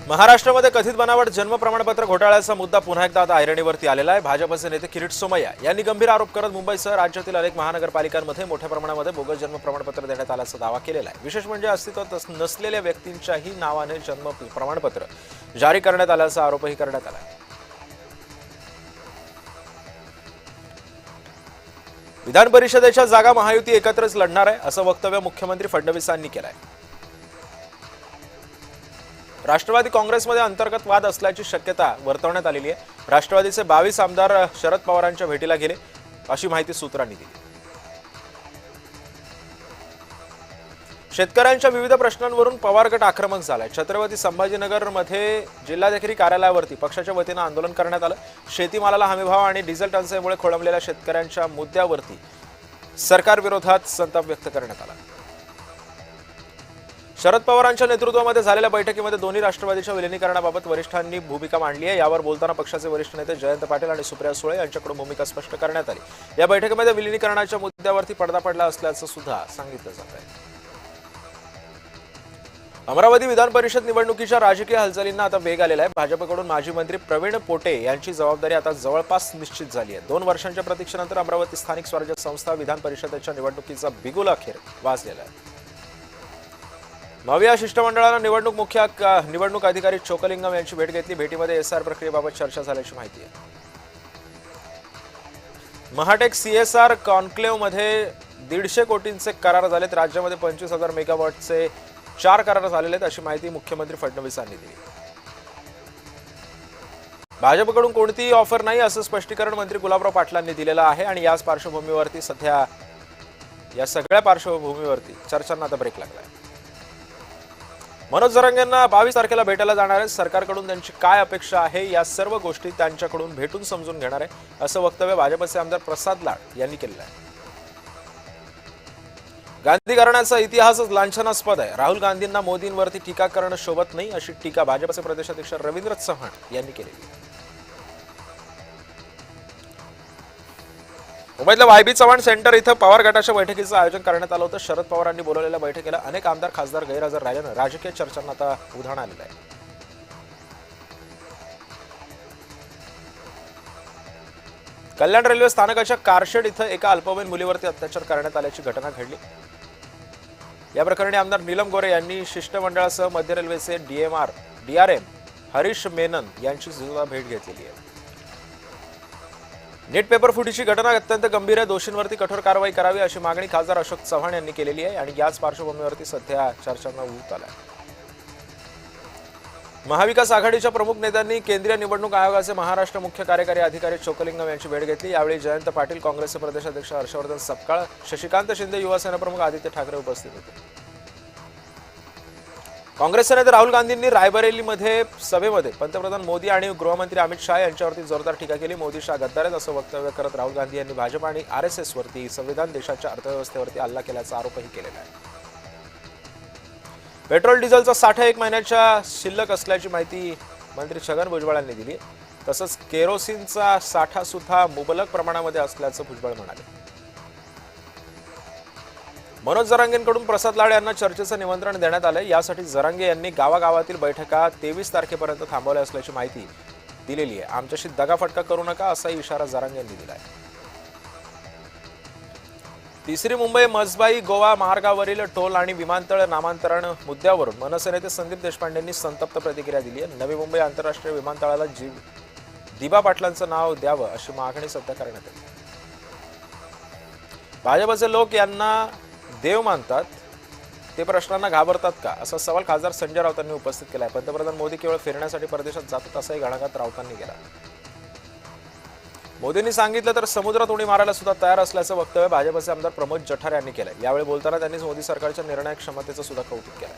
महाराष्ट्रामध्ये कथित बनावट जन्म प्रमाणपत्र घोटाळ्याचा मुद्दा पुन्हा एकदा आता ऐरणीवरती आलेला आहे। भाजपचे नेते किरीट सोमय्या यांनी गंभीर आरोप करत मुंबईसह राज्यातील अनेक महानगरपालिकांमध्ये मोठ्या प्रमाणामध्ये बोगस जन्म प्रमाणपत्र देण्यात आल्याचा दावा केलेला आहे। विशेष म्हणजे अस्तित्वात नसलेल्या व्यक्तींच्याही नावाने जन्म प्रमाणपत्र जारी करण्यात आल्याचा आरोपही करण्यात आला आहे। विधान परिषदेच्या जागा महायुती एकत्रच लढणार आहे असं वक्तव्य मुख्यमंत्री फडणवीस यांनी केलं आहे। राष्ट्रवादी काँग्रेसमध्ये अंतर्गत वाद असल्याची शक्यता वर्तवण्यात आलेली आहे। राष्ट्रवादीचे 22 आमदार शरद पवारांच्या भेटीला गेले अशी माहिती सूत्रांनी दिली। शेतकऱ्यांच्या विविध प्रश्नांवरून पवार गट आक्रमक झालाय। छत्रपती संभाजीनगरमध्ये जिल्हाधिकारी कार्यालयावरती पक्षाच्या वतीने आंदोलन करण्यात आलं। शेतीमालाला हमीभाव आणि डिझेल टंचाईमुळे खोळंबलेल्या शेतकऱ्यांच्या मुद्द्यावरती सरकार विरोधात संताप व्यक्त करण्यात आला। शरद पवारांच्या नेतृत्वामध्ये झालेल्या बैठकीमध्ये दोन्ही राष्ट्रवादीच्या विलीनीकरणाबाबत वरिष्ठांनी भूमिका मांडली आहे। यावर बोलताना पक्षाचे वरिष्ठ नेते जयंत पाटील आणि सुप्रिया सुळे यांच्याकडून भूमिका स्पष्ट करण्यात आली। या बैठकीमध्ये विलीनीकरणाच्या मुद्द्यावरती पडदा पडला असल्याचं सुद्धा सांगितलं जात आहे। अमरावती विधान परिषद निवडणुकीच्या राजकीय हालचालींना आता वेग आलेला आहे। भाजपकडून माजी मंत्री प्रवीण पोटे यांची जबाबदारी आता जवळपास निश्चित झाली आहे। 2 वर्षांच्या प्रतीक्षेनंतर अमरावती स्थानिक स्वराज्य संस्था विधान परिषदेच्या निवडणुकीचा बिगुल अखेर वाजलेला आहे। नव्या शिष्टमंडळानं निवडणूक अधिकारी चोकलिंगम यांची भेट घेतली। भेटीमध्ये एसआर प्रक्रियेबाबत चर्चा झाल्याची माहिती आहे। महाटेक सीएसआर कॉन्क्लेव्हमध्ये 150 कोटींचे करार झालेत। राज्यामध्ये 25,000 मेगावॉटचे 4 करार झालेले आहेत अशी माहिती मुख्यमंत्री फडणवीस यांनी दिली। भाजपकडून कोणतीही ऑफर नाही असं स्पष्टीकरण मंत्री गुलाबराव पाटलांनी दिलेलं आहे आणि या सगळ्या पार्श्वभूमीवरती चर्चांना आता ब्रेक लागलाय। मनोज जरांगेंना 22 तारखेला भेटायला जाणार आहे। सरकारकडून त्यांची काय अपेक्षा आहे या सर्व गोष्टी त्यांच्याकडून भेटून समजून घेणार आहे असं वक्तव्य भाजपचे आमदार प्रसाद लाड यांनी केलं आहे। गांधी घराण्याचा इतिहासच लांछनास्पद आहे। राहुल गांधींना मोदींवरती टीका करणं शोभत नाही अशी टीका भाजपचे प्रदेशाध्यक्ष रवींद्र चव्हाण यांनी केली। मुंबईतल्या वायबी चव्हाण सेंटर इथं पवार गटाच्या बैठकीचं आयोजन करण्यात आलं होतं। शरद पवारांनी बोलवलेल्या बैठकीला अनेक आमदार खासदार गैरहजर राहिल्यानं राजकीय चर्चांना आता उधाण आलेलं आहे। कल्याण रेल्वे स्थानकाच्या कारशेड इथं एका अल्पवयीन मुलीवरती अत्याचार करण्यात आल्याची घटना घडली। या प्रकरणी आमदार नीलम गोरे यांनी शिष्टमंडळासह मध्य रेल्वेचे डीआरएम हरीश मेनन यांची सुद्धा भेट घेतलेली आहे। नीट पेपर फुटीची घटना अत्यंत गंभीर आहे। दोषींवरती कठोर कारवाई करावी अशी मागणी खासदार अशोक चव्हाण यांनी केलेली आहे आणि याच पार्श्वभूमीवरती सध्या चर्चांना ऊत आलाय। महाविकास आघाडीच्या प्रमुख नेत्यांनी केंद्रीय निवडणूक आयोगाचे महाराष्ट्र मुख्य कार्यकारी अधिकारी चोकलिंगम यांची भेट घेतली। यावेळी जयंत पाटील, काँग्रेसचे प्रदेशाध्यक्ष हर्षवर्धन सपकाळ, शशिकांत शिंदे, युवासेना प्रमुख आदित्य ठाकरे उपस्थित होते। काँग्रेसचे नेते राहुल गांधींनी रायबरेलीमध्ये सभेमध्ये पंतप्रधान मोदी आणि गृहमंत्री अमित शाह यांच्यावरती जोरदार टीका केली। मोदी शाह गद्दार आहेत असं वक्तव्य करत राहुल गांधी यांनी भाजप आणि आरएसएस वरती संविधान देशाच्या अर्थव्यवस्थेवरती हल्ला केल्याचा आरोपही केलेला आहे। पेट्रोल डिझेलचा साठा 1 महिन्याच्या शिल्लक असल्याची माहिती मंत्री छगन भुजबळ यांनी दिली। तसंच केरोसिनचा साठा सुद्धा मुबलक प्रमाणामध्ये असल्याचं भुजबळ म्हणाले। मनोज जरांगेंकडून प्रसाद लाड यांना चर्चेचं निमंत्रण देण्यात आलं। यासाठी जरांगे यांनी गावागावातील बैठका 23 तारखेपर्यंत थांबवल्या असल्याची माहिती दिलेली आहे। आमच्याशी दगाफटका करू नका असा इशारा जरांगे यांनी दिला आहे। तिसरी मुंबई मजबाई गोवा महामार्गावरील टोल आणि विमानतळ नामांतरण मुद्द्यावरून मनसे नेते संदीप देशपांडेंनी संतप्त प्रतिक्रिया दिली आहे। नवी मुंबई आंतरराष्ट्रीय विमानतळाला दिबा पाटलांचं नाव द्यावं अशी मागणी सध्या करण्यात आली। भाजपचे लोक यांना देव मानतात, ते प्रश्नांना घाबरतात का असा सवाल खासदार संजय राऊतांनी उपस्थित केला आहे। पंतप्रधान मोदी केवळ फिरण्यासाठी परदेशात जातात असाही घणाघात राऊतांनी केला। मोदींनी सांगितलं तर समुद्रात उडी मारायला सुद्धा तयार असल्याचं वक्तव्य भाजपचे आमदार प्रमोद जठार यांनी केलं। यावेळी बोलताना त्यांनी मोदी सरकारच्या निर्णायक क्षमतेचं सुद्धा कौतुक केलं।